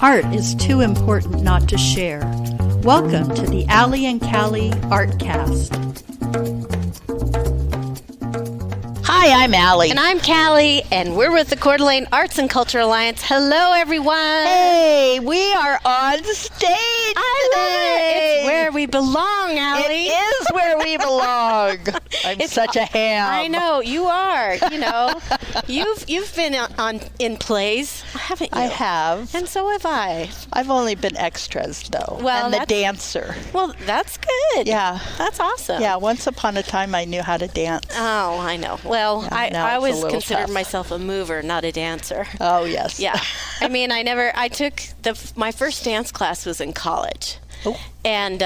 Art is too important not to share. Welcome to the Allie and Callie Artcast. Hi, I'm Allie. And I'm Callie, and we're with the Coeur d'Alene Arts and Culture Alliance. Hello, everyone. Hey, we are on stage today. It's where we belong, Allie. It is where we belong. I'm such a ham. I know, you are. You know, you've been in plays, haven't you? I have. And so have I. I've only been extras, though. Well, and the dancer. Well, that's good. Yeah. That's awesome. Yeah, once upon a time I knew how to dance. Oh, I know. Well, Yeah, I always considered tough. myself a mover, not a dancer. Oh, yes. Yeah. I mean, I took my first dance class was in college. Oh. And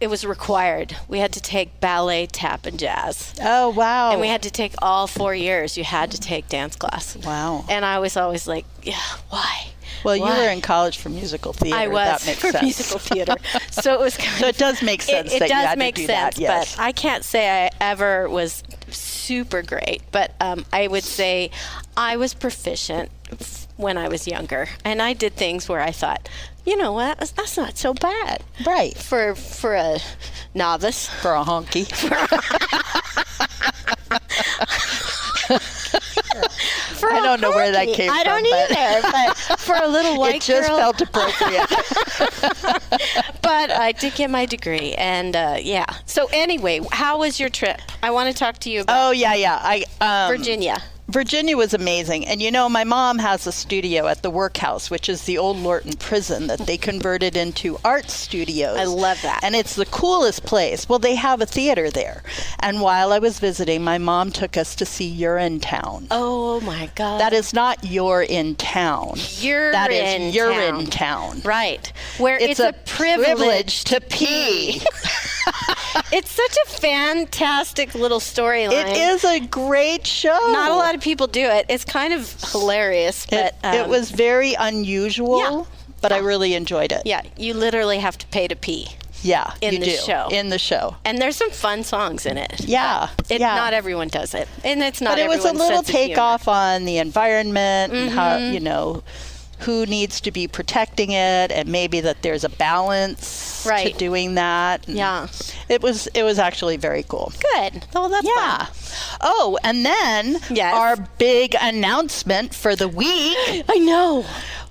it was required. We had to take ballet, tap, and jazz. Oh, wow. And we had to take all 4 years. You had to take dance class. Wow. And I was always like, yeah, why? Well, Why? you were in college for musical theater. I was that makes for sense. musical theater. So it was kind So it does make sense it that you does had make to do sense, that, yes. but I can't say I ever was super great. But I would say I was proficient when I was younger. And I did things where I thought, you know what, that's not so bad. Right. For a novice. For a honky. I don't know where that came from. I don't either, but for a little white it just girl. felt appropriate. But I did get my degree, and yeah. So anyway, how was your trip? I want to talk to you about Virginia. Virginia was amazing. And you know, my mom has a studio at the Workhouse, which is the old Lorton prison that they converted into art studios. I love that. And it's the coolest place. Well, they have a theater there. And while I was visiting, my mom took us to see You're in Town. Oh my God. That is not You're in Town. You're in Town. Right. Where it's a privilege to pee. It's such a fantastic little storyline. It is a great show. Not a lot of people do it. It's kind of hilarious, but it was very unusual. Yeah. But I really enjoyed it. Yeah, you literally have to pay to pee. Yeah, in the show. In the show. And there's some fun songs in it. Yeah. Not everyone does it. And it's not But it was a everyone's little sense of humor. takeoff on the environment and how, you know, who needs to be protecting it, and maybe that there's a balance to doing that. And yeah. It was actually very cool. Good. Well, that's fun. Oh, and then our big announcement for the week. I know.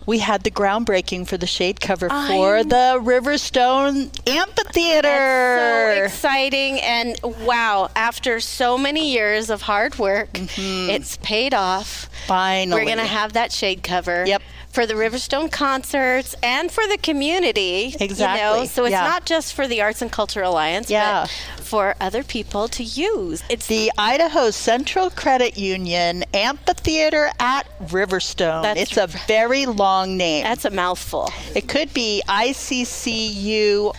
We had the groundbreaking for the shade cover for the Riverstone Amphitheater. That's so exciting. And wow, after so many years of hard work, it's paid off. Finally. We're going to have that shade cover. Yep. For the Riverstone concerts and for the community. Exactly. You know? So it's not just for the Arts and Culture Alliance, but for other people to use. It's the Idaho Central Credit Union Amphitheater at Riverstone. It's a very long name. That's a mouthful. It could be ICCUAR.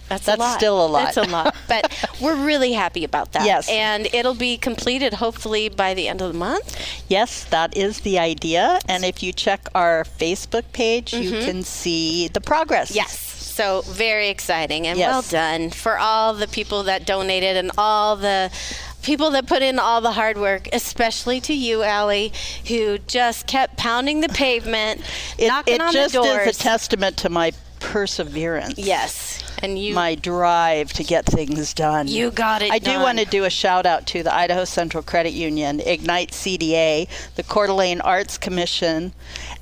That's still a lot. That's a lot. But we're really happy about that. Yes. And it'll be completed hopefully by the end of the month. Yes, that is the idea. And if you check our Facebook page, you can see the progress. Yes. So very exciting and well done for all the people that donated and all the people that put in all the hard work, especially to you, Allie, who just kept pounding the pavement, knocking on the doors. It just is a testament to my perseverance. Yes. And my drive to get things done. You got it done. I do want to do a shout out to the Idaho Central Credit Union, Ignite CDA, the Coeur d'Alene Arts Commission,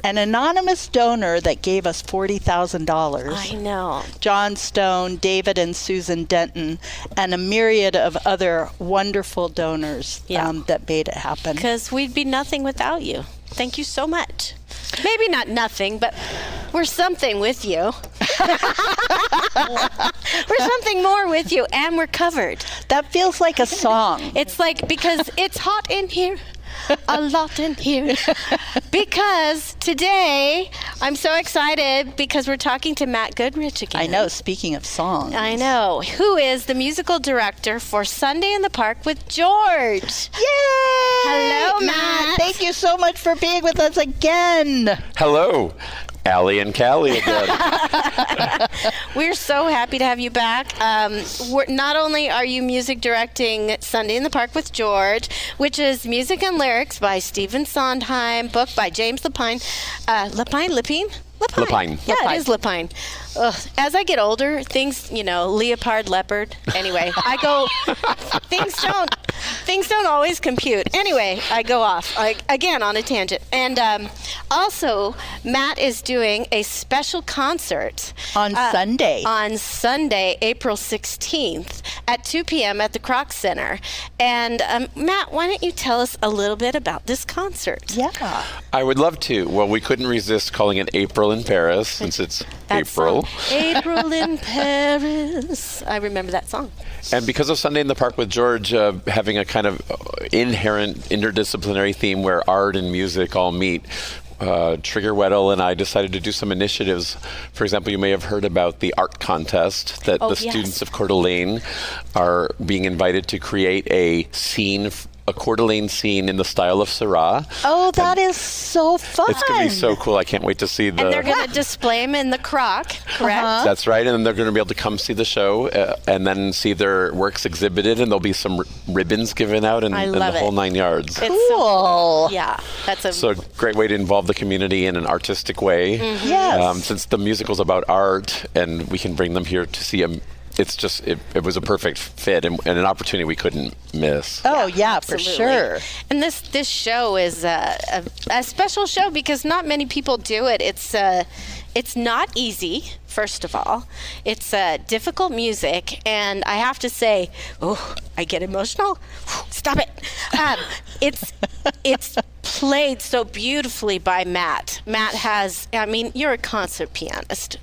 an anonymous donor that gave us $40,000. I know. John Stone, David and Susan Denton, and a myriad of other wonderful donors that made it happen. Because we'd be nothing without you. Thank you so much. Maybe not nothing, but we're something with you. We're something more with you, and we're covered. That feels like a song. It's like, because it's hot in here. A lot in here. Because today, I'm so excited because we're talking to Matt Goodrich again. I know, speaking of songs. I know. Who is the musical director for Sunday in the Park with George. Yay! Hello, Matt. Thank you so much for being with us again. Hello. Allie and Callie again. We're so happy to have you back. Not only are you music directing Sunday in the Park with George, which is music and lyrics by Stephen Sondheim, book by James Lapine. Lapine? Yeah, it is Lapine. As I get older, things, leopard, leopard. Anyway, I go, things don't always compute. Anyway, I go off, again, on a tangent. And also, Matt is doing a special concert. On Sunday. On Sunday, April 16th at 2 p.m. at the Kroc Center. And Matt, why don't you tell us a little bit about this concert? Yeah. I would love to. Well, we couldn't resist calling it April in Paris since it's April. April in Paris. I remember that song. And because of Sunday in the Park with George having a kind of inherent interdisciplinary theme where art and music all meet, Trigger Weddle and I decided to do some initiatives. For example, you may have heard about the art contest that students of Coeur d'Alene are being invited to create a Coeur d'Alene scene in the style of Seurat. Oh, that is so fun. It's going to be so cool. I can't wait to see the... And they're going to display them in the Kroc, correct? That's right. And then they're going to be able to come see the show and then see their works exhibited, and there'll be some ribbons given out and the whole 9 yards. It's cool. Yeah. So a great way to involve the community in an artistic way. Mm-hmm. Yes. Since the musical's about art and we can bring them here to see them. It's just, it was a perfect fit and an opportunity we couldn't miss. Oh, yeah, for sure. And this show is a special show because not many people do it. It's not easy, first of all. It's difficult music, and I have to say, I get emotional. Stop it. It's played so beautifully by Matt. Matt has, you're a concert pianist.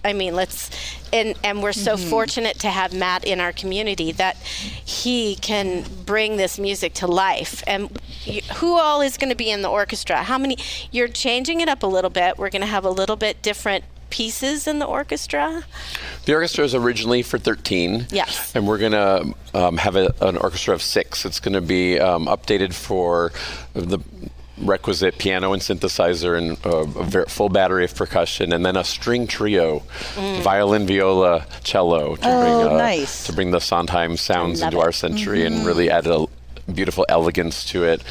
And we're so fortunate to have Matt in our community that he can bring this music to life. And who all is going to be in the orchestra? How many? You're changing it up a little bit. We're going to have a little bit different pieces in the orchestra? The orchestra is originally for 13. Yes. And we're going to have an orchestra of 6. It's going to be updated for the requisite piano and synthesizer and a full battery of percussion, and then a string trio, violin, viola, cello, to bring the Sondheim sounds into our century and really add a beautiful elegance to it.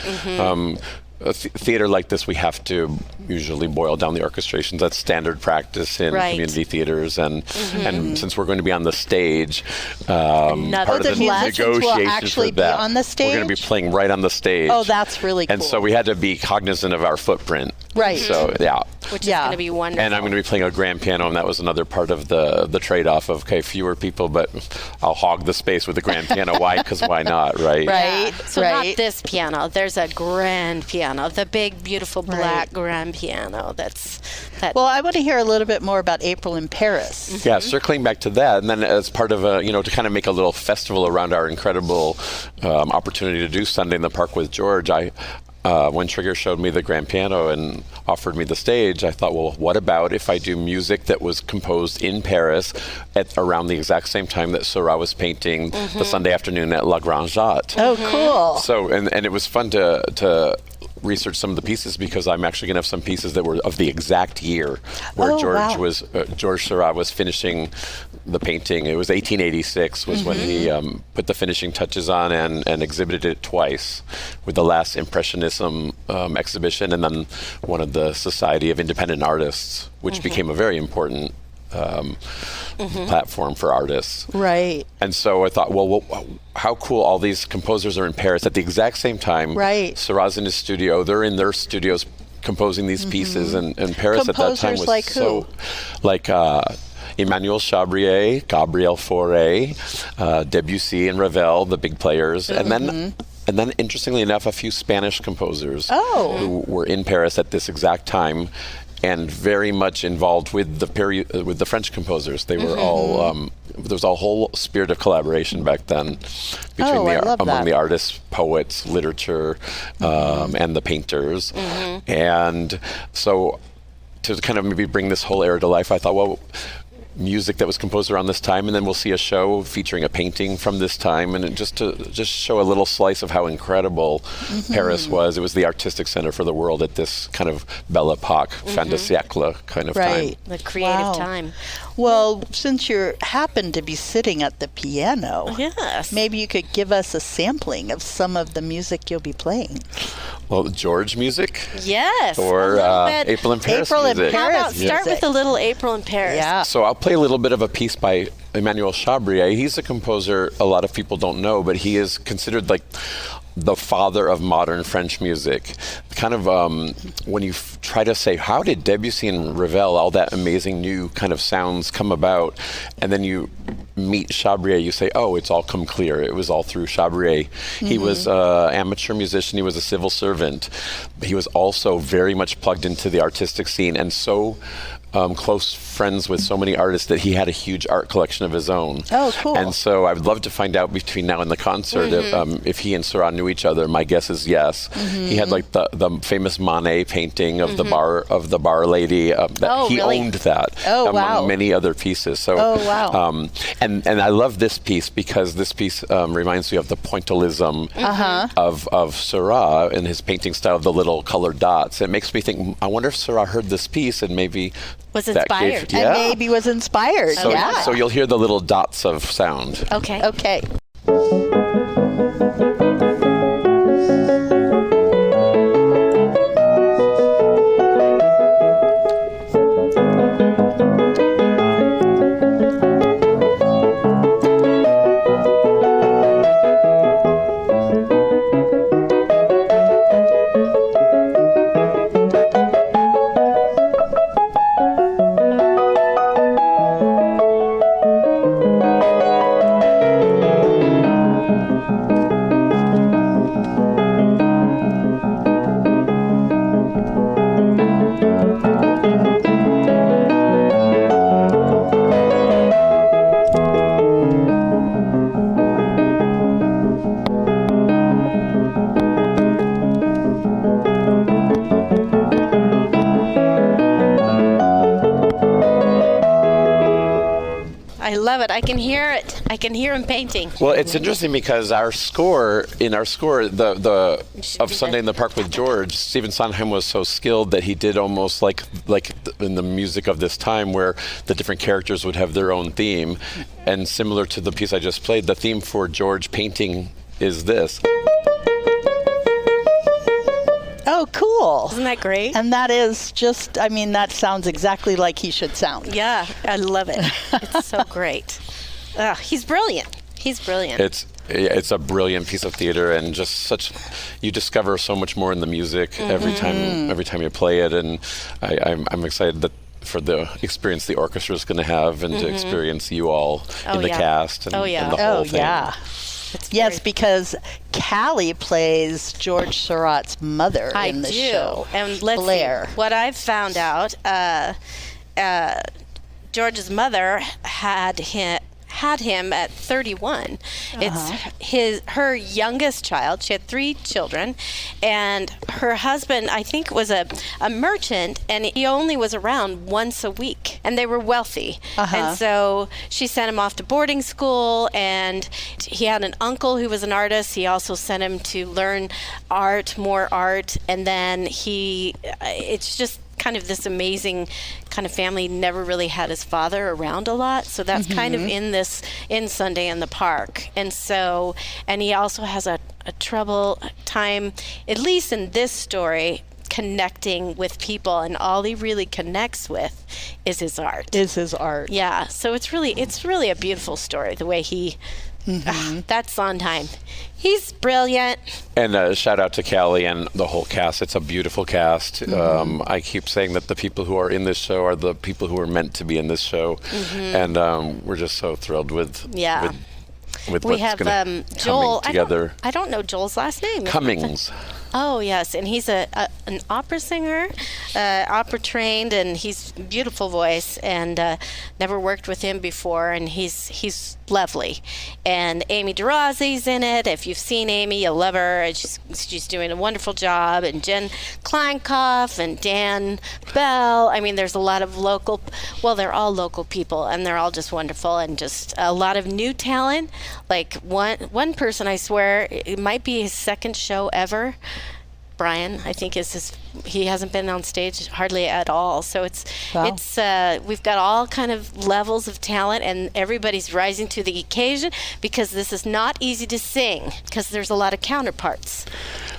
A theater like this, we have to usually boil down the orchestrations. That's standard practice in community theaters, and since we're going to be on the stage, part of the negotiation for that, on the stage? we're going to be playing right on the stage. Oh, that's really cool. And so we had to be cognizant of our footprint. Right. So which is going to be wonderful. And I'm going to be playing a grand piano, and that was another part of the trade-off of fewer people, but I'll hog the space with the grand piano. Why? Because why not, right? Right. Yeah. So not this piano. There's a grand piano, the big, beautiful black grand piano. Well, I want to hear a little bit more about April in Paris. Yeah, circling back to that, and then as part of to kind of make a little festival around our incredible opportunity to do Sunday in the Park with George, when Trigger showed me the grand piano and offered me the stage, I thought, well, what about if I do music that was composed in Paris at around the exact same time that Seurat was painting the Sunday afternoon at La Grande Jatte. Oh, cool. So, and it was fun to research some of the pieces because I'm actually going to have some pieces that were of the exact year where George Seurat was finishing the painting. It was 1886 was when he put the finishing touches on and exhibited it twice with the last Impressionism exhibition and then one of the Society of Independent Artists, which became a very important platform for artists. Right. And so I thought, well, how cool all these composers are in Paris at the exact same time. Right. Seurat's in his studio. They're in their studios composing these pieces. And Paris at that time was like so... Who? Like Emmanuel Chabrier, Gabriel Fauré, Debussy and Ravel, the big players. And then, interestingly enough, a few Spanish composers who were in Paris at this exact time and very much involved with the French composers. They were all there was a whole spirit of collaboration back then between among the artists, poets, literature, and the painters. And so to kind of maybe bring this whole era to life, I thought, well, music that was composed around this time, and then we'll see a show featuring a painting from this time, and just to show a little slice of how incredible Paris was. It was the artistic center for the world at this kind of Belle Epoque, fin de siècle kind of time. The creative time. Well, since you happen to be sitting at the piano, yes, maybe you could give us a sampling of some of the music you'll be playing. Well, George music? Yes. Or April in Paris April in music. Paris. How about start with a little April in Paris? Yeah. So I'll play a little bit of a piece by Emmanuel Chabrier. He's a composer a lot of people don't know, but he is considered like the father of modern French music. Kind of when you try to say, how did Debussy and Ravel, all that amazing new kind of sounds come about, and then you meet Chabrier, you say, oh, it's all come clear. It was all through Chabrier. He was an amateur musician. He was a civil servant. He was also very much plugged into the artistic scene, and so close friends with so many artists that he had a huge art collection of his own. Oh, cool. And so I would love to find out between now and the concert if he and Seurat knew each other. My guess is yes. He had like the famous Monet painting of the bar lady. He owned that among many other pieces. So, and I love this piece because this piece reminds me of the pointillism of Seurat and his painting style of the little colored dots. It makes me think, I wonder if Seurat heard this piece and maybe was inspired. And maybe was inspired. So, so you'll hear the little dots of sound. Okay. Okay. I can hear it. I can hear him painting. Well, it's interesting because our score, the of Sunday in the Park with George, Stephen Sondheim was so skilled that he did almost like in the music of this time, where the different characters would have their own theme, and similar to the piece I just played, the theme for George painting is this. Oh, cool. Isn't that great? And that is just, I mean, that sounds exactly like he should sound. Yeah, I love it. It's so great. He's brilliant. He's brilliant. It's a brilliant piece of theater, and just you discover so much more in the music every time you play it, and I'm excited for the experience the orchestra is going to have, and to experience you all in the cast and the whole thing. Yeah. Yes, because Callie plays George Seurat's mother in the show. And let's Blair. see. What I've found out, George's mother had him at 31. It's her youngest child. She had 3 children, and her husband, I think, was a merchant, and he only was around once a week, and they were wealthy. And so she sent him off to boarding school, and he had an uncle who was an artist. He also sent him to learn more art, and then it's just kind of this amazing kind of family. Never really had his father around a lot, so that's kind of in Sunday in the Park. And he also has a trouble time, at least in this story, connecting with people, and all he really connects with is his art. Yeah, so it's really a beautiful story, the way he that's Sondheim. He's brilliant. And a shout out to Callie and the whole cast. It's a beautiful cast. I keep saying that the people who are in this show are the people who are meant to be in this show, and we're just so thrilled with what's going to Joel together. I don't know Joel's last name. Cummings. Oh yes, and he's an opera singer. opera trained, and he's beautiful voice, and never worked with him before, and he's lovely. And Amy DeRosi's in it. If you've seen Amy, you'll love her. And she's doing a wonderful job. And Jen Kleinkoff and Dan Bell. I mean, there's a lot of they're all local people, and they're all just wonderful, and just a lot of new talent. Like one person, I swear, it might be his second show ever. Brian, I think he hasn't been on stage hardly at all. So we've got all kind of levels of talent, and everybody's rising to the occasion, because this is not easy to sing, because there's a lot of counterparts.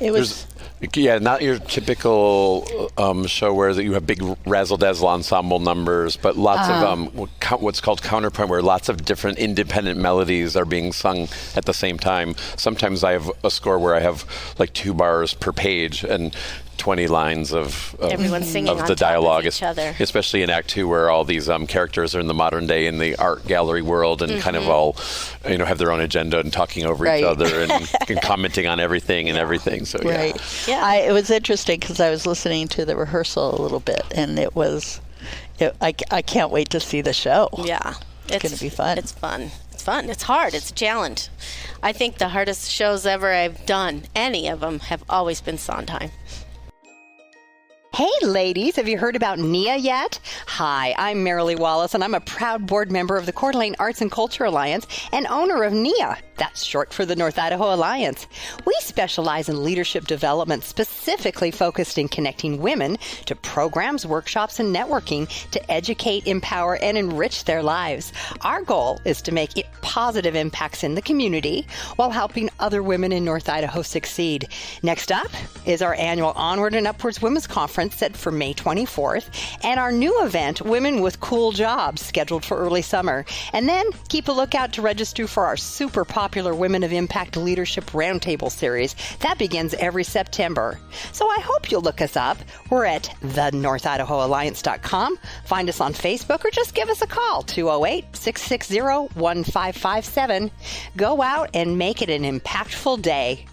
Not your typical show where you have big razzle-dazzle ensemble numbers, but lots of what's called counterpoint, where lots of different independent melodies are being sung at the same time. Sometimes I have a score where I have like 2 bars per page and 20 lines of everyone's singing of the dialogue, each other. Especially in Act 2, where all these characters are in the modern day in the art gallery world, and kind of all have their own agenda and talking over each other and commenting on everything and everything. So it was interesting because I was listening to the rehearsal a little bit, and I can't wait to see the show. Yeah, it's going to be fun. It's fun. It's hard. It's a challenge. I think the hardest shows ever I've done, any of them, have always been Sondheim. Hey, ladies, have you heard about NIA yet? Hi, I'm Marilee Wallace, and I'm a proud board member of the Coeur d'Alene Arts and Culture Alliance and owner of NIA. That's short for the North Idaho Alliance. We specialize in leadership development, specifically focused in connecting women to programs, workshops, and networking to educate, empower, and enrich their lives. Our goal is to make positive impacts in the community while helping other women in North Idaho succeed. Next up is our annual Onward and Upwards Women's Conference, set for May 24th, and our new event, Women with Cool Jobs, scheduled for early summer. And then keep a lookout to register for our super popular Women of Impact Leadership Roundtable series. That begins every September. So I hope you'll look us up. We're at thenorthidahoalliance.com. Find us on Facebook, or just give us a call, 208-660-1557. Go out and make it an impactful day.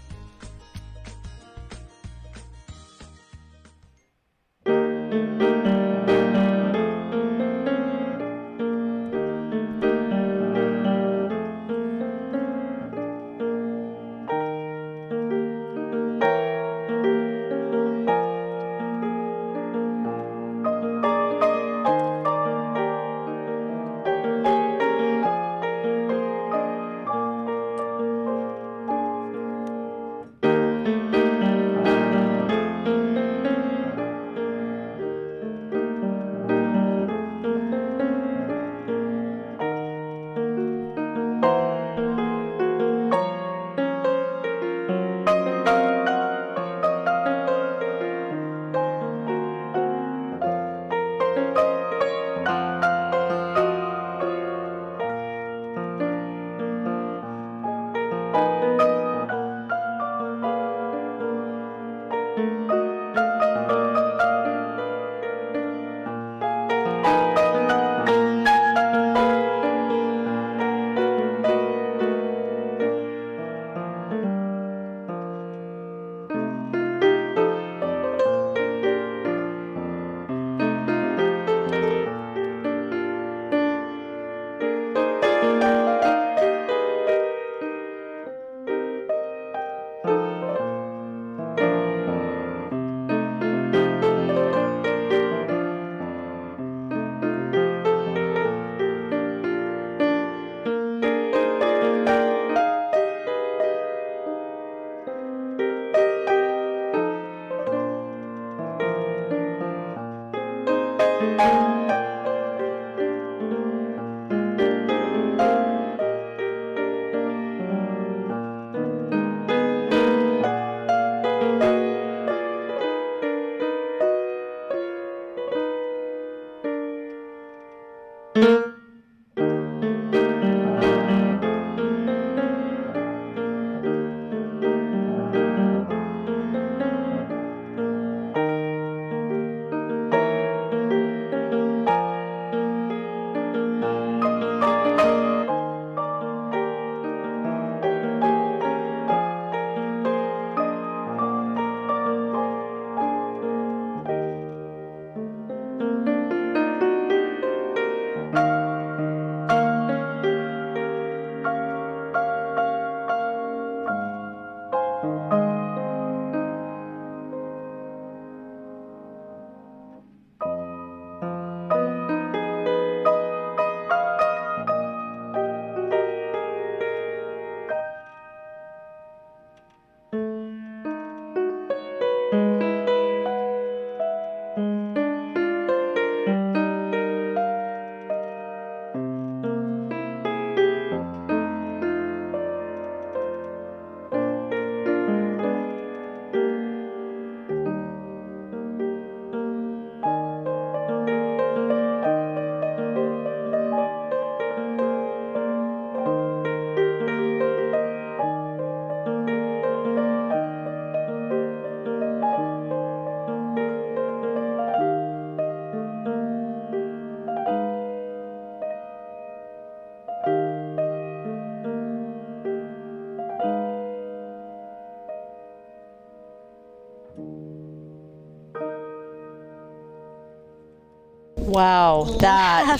Wow, that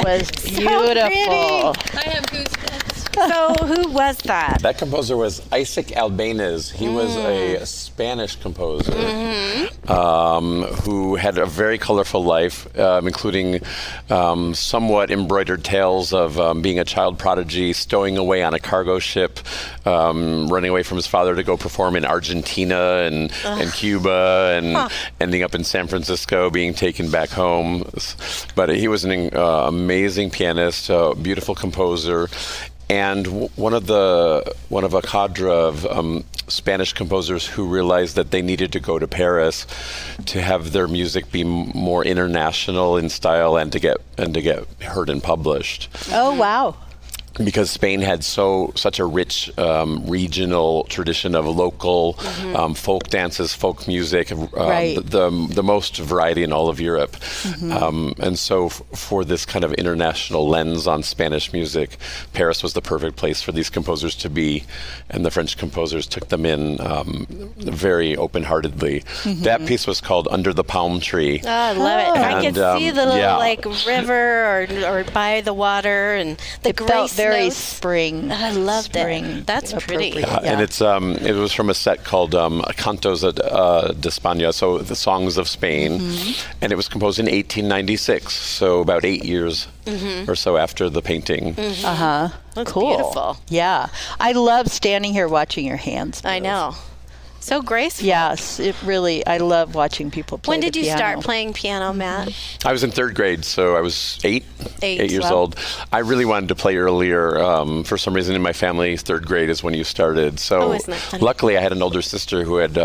was beautiful. I have goosebumps. So who was that? That composer was Isaac Albéniz. He was a Spanish composer who had a very colorful life, including somewhat embroidered tales of being a child prodigy, stowing away on a cargo ship, running away from his father to go perform in Argentina and Cuba, and ending up in San Francisco, being taken back home. But he was an amazing pianist, a beautiful composer. And one of a cadre of Spanish composers who realized that they needed to go to Paris to have their music be more international in style and to get heard and published. Oh, wow. Because Spain had such a rich regional tradition of local folk dances, folk music, the most variety in all of Europe. And so for this kind of international lens on Spanish music, Paris was the perfect place for these composers to be, and the French composers took them in very open-heartedly. That piece was called Under the Palm Tree. Oh, I love it. I could see the little river or by the water and the grace very notes. spring. I loved it. That's pretty. And it was from a set called Cantos de España, so the Songs of Spain, and it was composed in 1896, so about 8 years or so after the painting. That's Cool. beautiful. Yeah, I love standing here watching your hands move. I know. So graceful. Yes, I love watching people play When did the you piano. start playing piano, Matt? I was in third grade, so I was eight years wow. old. I really wanted to play earlier. For some reason in my family, third grade is when you started. So isn't that funny? luckily I had an older sister who had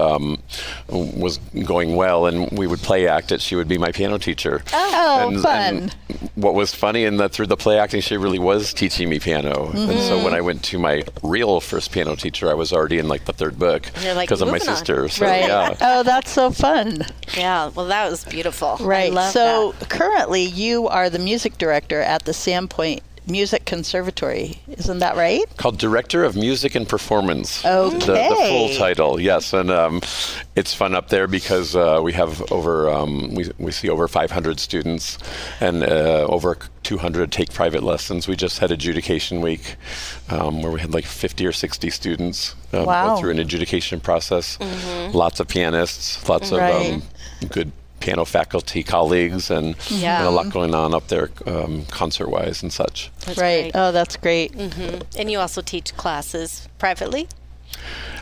was going well, and we would play act it. She would be my piano teacher. Oh, fun. And what was funny in that through the play acting, she really was teaching me piano. And so when I went to my real first piano teacher, I was already in like the third book You're like, because of my moving on. sister. So, Right. yeah. Oh, that's so fun. Yeah, well, that was beautiful. Right. I love So that. currently you are the music director at the Sandpoint Music Conservatory. Isn't that right? Called Director of Music and Performance. Okay. The full title, yes. And it's fun up there because we have over, we see over 500 students and over 200 take private lessons. We just had adjudication week where we had like 50 or 60 students Wow. go through an adjudication process. Lots of pianists, lots of Right. good piano faculty colleagues, and, Yeah. and a lot going on up there concert-wise and such. That's right. great. Oh, that's great. And you also teach classes privately?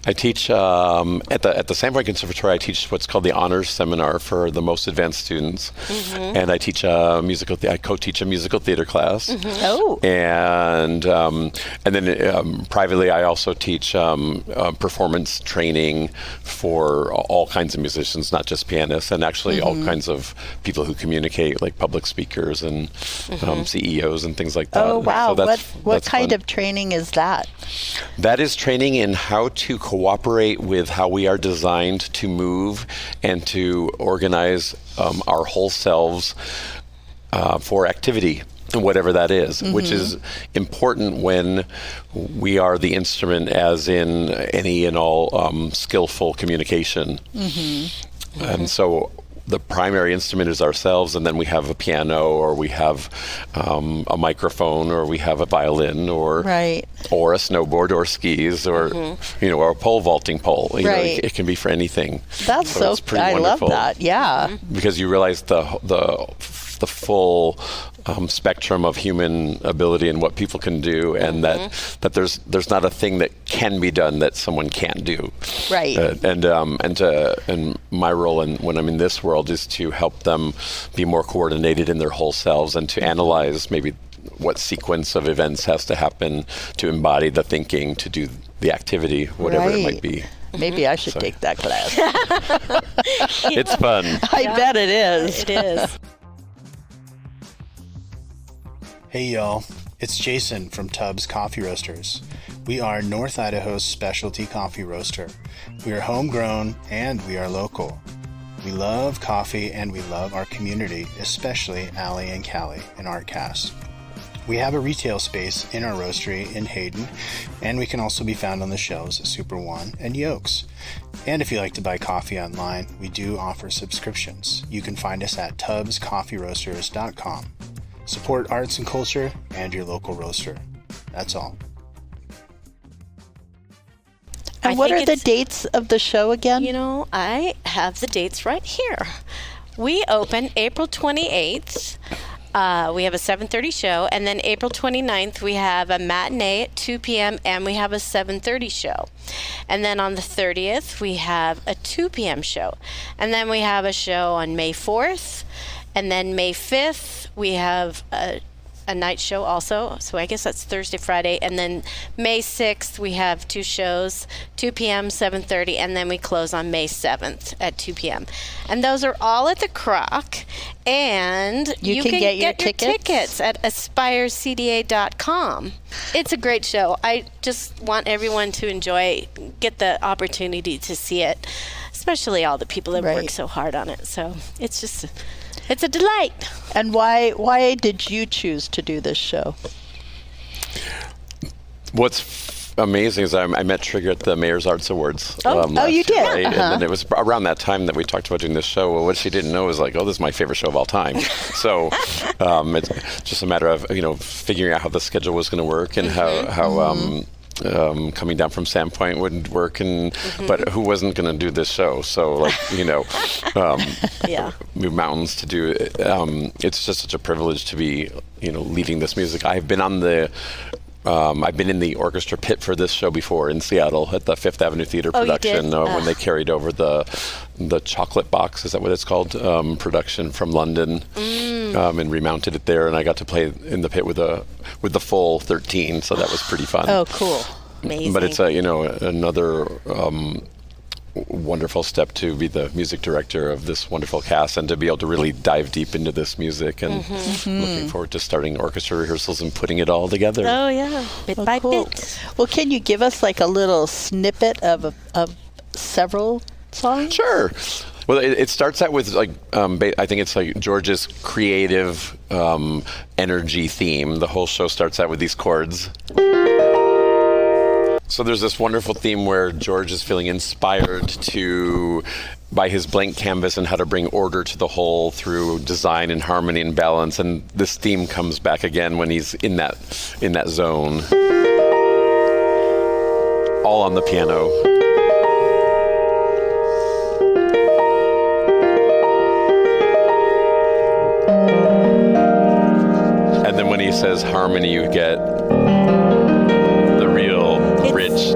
I teach at the Sandpoint Conservatory. I teach what's called the Honors Seminar for the most advanced students, and I teach I co-teach a musical theater class. Oh. And then privately, I also teach performance training for all kinds of musicians, not just pianists, and actually all kinds of people who communicate, like public speakers and CEOs and things like that. Oh, wow. So What that's kind fun. of training is that? That is training in how to cooperate with how we are designed to move and to organize our whole selves for activity, whatever that is, which is important when we are the instrument, as in any and all skillful communication. And so the primary instrument is ourselves, and then we have a piano, or we have a microphone, or we have a violin, or Right. or a snowboard, or skis, or or a pole vaulting pole. You know, Right. it can be for anything. That's so it's pretty I wonderful. love that. Yeah. Because you realize the full spectrum of human ability and what people can do, and that there's not a thing that can be done that someone can't do. Right. And my role when I'm in this world is to help them be more coordinated in their whole selves, and to analyze maybe what sequence of events has to happen to embody the thinking, to do the activity, whatever it Right. might be. Maybe I should take that class. It's fun. I bet it is. It is. Hey y'all, it's Jason from Tubbs Coffee Roasters. We are North Idaho's specialty coffee roaster. We are homegrown and we are local. We love coffee and we love our community, especially Allie and Callie in ArtCast. We have a retail space in our roastery in Hayden, and we can also be found on the shelves at Super One and Yokes. And if you like to buy coffee online, we do offer subscriptions. You can find us at tubscoffeeroasters.com. Support arts and culture and your local roaster. That's all. And what are the dates of the show again? You know, I have the dates right here. We open April 28th. We have a 7:30 show, and then April 29th we have a matinee at 2 p.m. and we have a 7:30 show. And then on the 30th we have a 2 p.m. show. And then we have a show on May 4th, and then May 5th we have a night show also. So I guess that's Thursday, Friday, and then May 6th we have 2 shows, 2 p.m., 7:30, and then we close on May 7th at 2 p.m. And those are all at the Kroc, and you can get your tickets at aspirecda.com. It's a great show. I just want everyone to get the opportunity to see it, especially all the people that work so hard on it. So it's a delight. And why did you choose to do this show? What's amazing is I met Trigger at the Mayor's Arts Awards. You did? Right? And then it was around that time that we talked about doing this show. Well, what she didn't know is like, this is my favorite show of all time. So it's just a matter of, figuring out how the schedule was going to work and how coming down from Sandpoint wouldn't work, but who wasn't going to do this show? So, move mountains to do it. It's just such a privilege to be, leading this music. I've been in the orchestra pit for this show before in Seattle at the Fifth Avenue Theater production when they carried over the Chocolate Box, is that what it's called, production from London, and remounted it there, and I got to play in the pit with the full 13, so that was pretty fun. Oh, cool. Amazing. But it's another wonderful step to be the music director of this wonderful cast and to be able to really dive deep into this music, and looking forward to starting orchestra rehearsals and putting it all together. Oh yeah, bit by cool. bit. Well, can you give us like a little snippet of several songs? Sure. Well, it starts out with I think it's like George's creative energy theme. The whole show starts out with these chords. So there's this wonderful theme where George is feeling inspired by his blank canvas and how to bring order to the whole through design and harmony and balance. And this theme comes back again when he's in that zone. All on the piano. And then when he says harmony, you get the real rich.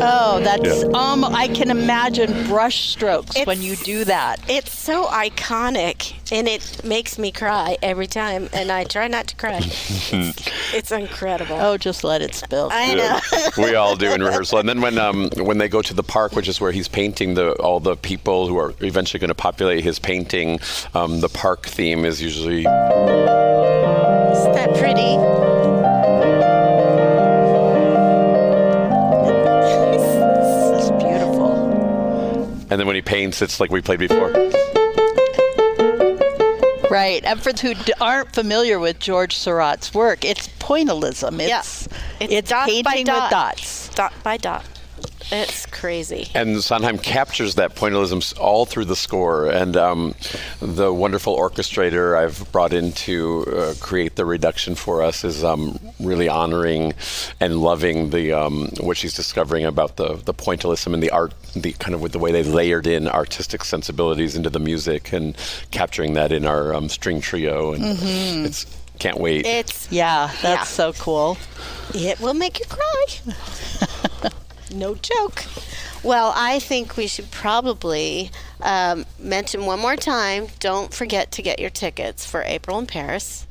Oh, that's I can imagine brush strokes when you do that. It's so iconic, and it makes me cry every time, and I try not to cry. It's incredible. Oh, just let it spill. I know. We all do in rehearsal. And then when they go to the park, which is where he's painting all the people who are eventually going to populate his painting, the park theme is usually... Isn't that pretty? This is beautiful. And then when he paints, it's like we played before. Right. And for those who aren't familiar with George Seurat's work, it's pointillism. It's dot painting by dot. with dots. Dot by dot. It's crazy. And Sondheim captures that pointillism all through the score. And the wonderful orchestrator I've brought in to create the reduction for us is really honoring and loving what she's discovering about the pointillism and the art, the kind of with the way they layered in artistic sensibilities into the music and capturing that in our string trio. And it's can't wait. That's so cool. It will make you cry. No joke. Well, I think we should probably mention one more time, don't forget to get your tickets for April in Paris,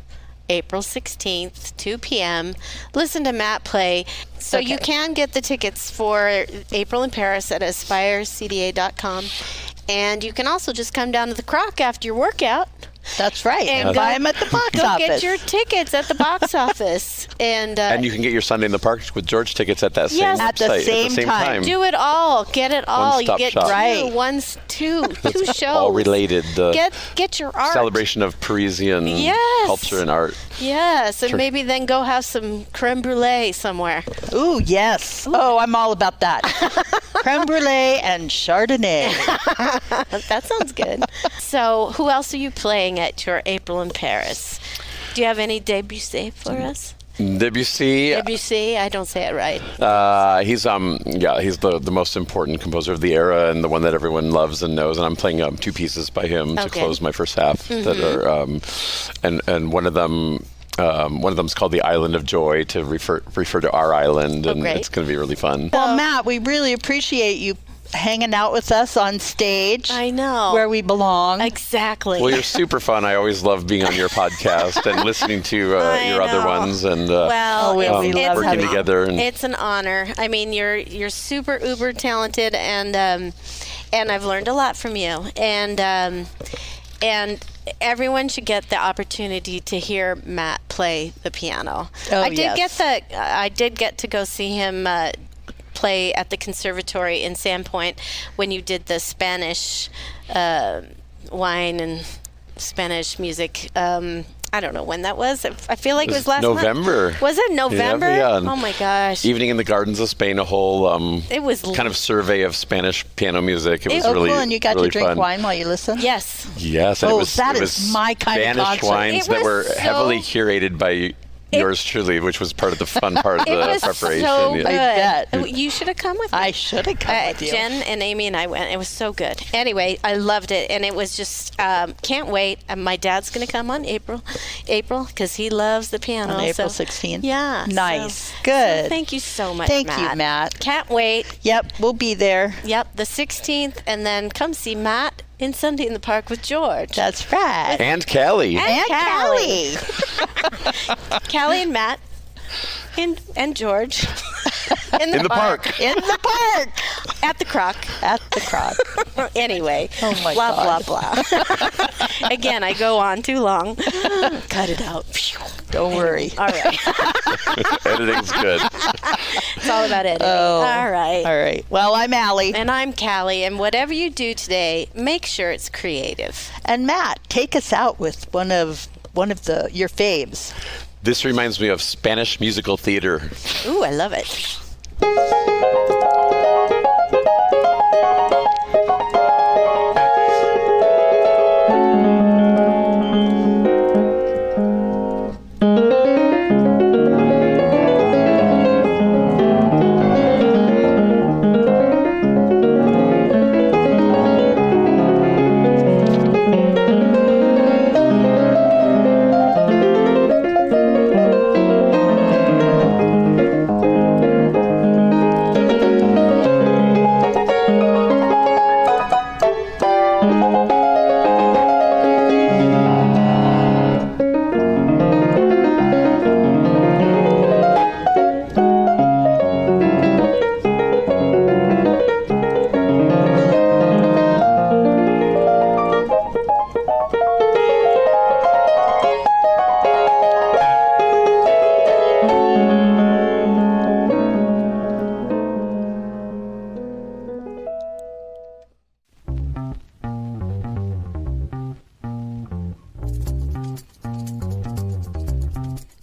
April 16th, 2 p.m. Listen to Matt play. So you can get the tickets for April in Paris at aspirecda.com. And you can also just come down to the Kroc after your workout That's right. And buy them at the box go office. get your tickets at the box office. And you can get your Sunday in the Park with George tickets at that same Yes. website At the same time. do it all. Get it all. One-stop You get shop. two shows. All related. Get your art. Celebration of Parisian culture and art. Yes, and maybe then go have some creme brulee somewhere. Ooh, yes. Oh, I'm all about that. Creme brulee and Chardonnay. That sounds good. So, who else are you playing at your April in Paris? Do you have any Debussy for us? Debussy. Debussy, I don't say it right. He's the most important composer of the era and the one that everyone loves and knows. And I'm playing 2 pieces by him to close my first half. That are and one of them. One of them's called The Island of Joy to refer to our island, and great. it's going to be really fun. Well, Matt, we really appreciate you hanging out with us on stage. I know. Where we belong. Exactly. Well, you're super fun. I always love being on your podcast and listening to your other ones and we love working together. And it's an honor. I mean, you're super uber talented, and I've learned a lot from you. And everyone should get the opportunity to hear Matt play the piano. Oh, I did get to go see him play at the conservatory in Sandpoint when you did the Spanish wine and Spanish music. I don't know when that was. I feel like it was last November. month. Was it November? Yeah. Oh my gosh. Evening in the Gardens of Spain, a whole it was kind of survey of Spanish piano music. It was Oh, really cool. And you got really to drink fun. wine while you listened? Yes. Yes, and Oh, it was that it is was my kind of Spanish concert. wines It that were was heavily so- curated by yours truly, which was part of the fun part of It the was preparation. so yeah. good. I bet. You should have come with me. I should have come with you. Jen and Amy and I went. It was so good. Anyway, I loved it, and it was just can't wait. My dad's going to come on April, because he loves the piano. On April so, 16th? Yeah. Nice. Good. So thank you so much, Thank Matt. you, Matt. Can't wait. Yep, we'll be there. Yep, the 16th, and then come see Matt in Sunday in the Park with George. That's right. And Callie. And Callie. Callie and Matt. And George In the park. In the park. at the Kroc. At the Kroc. Anyway, Oh, my blah God. blah blah. Again, I go on too long. Cut it out. Don't worry. All right, Editing's good. it's all about editing. Oh. All right. All right. Well, I'm Allie. And I'm Callie, and whatever you do today, make sure it's creative. And Matt, take us out with one of your faves. This reminds me of Spanish musical theater. Ooh, I love it.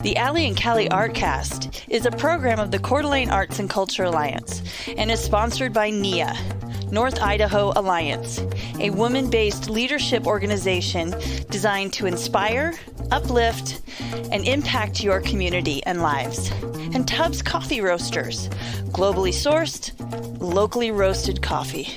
The Allie and Callie Artcast is a program of the Coeur d'Alene Arts and Culture Alliance and is sponsored by NIA, North Idaho Alliance, a women-based leadership organization designed to inspire, uplift, and impact your community and lives. And Tubbs Coffee Roasters, globally sourced, locally roasted coffee.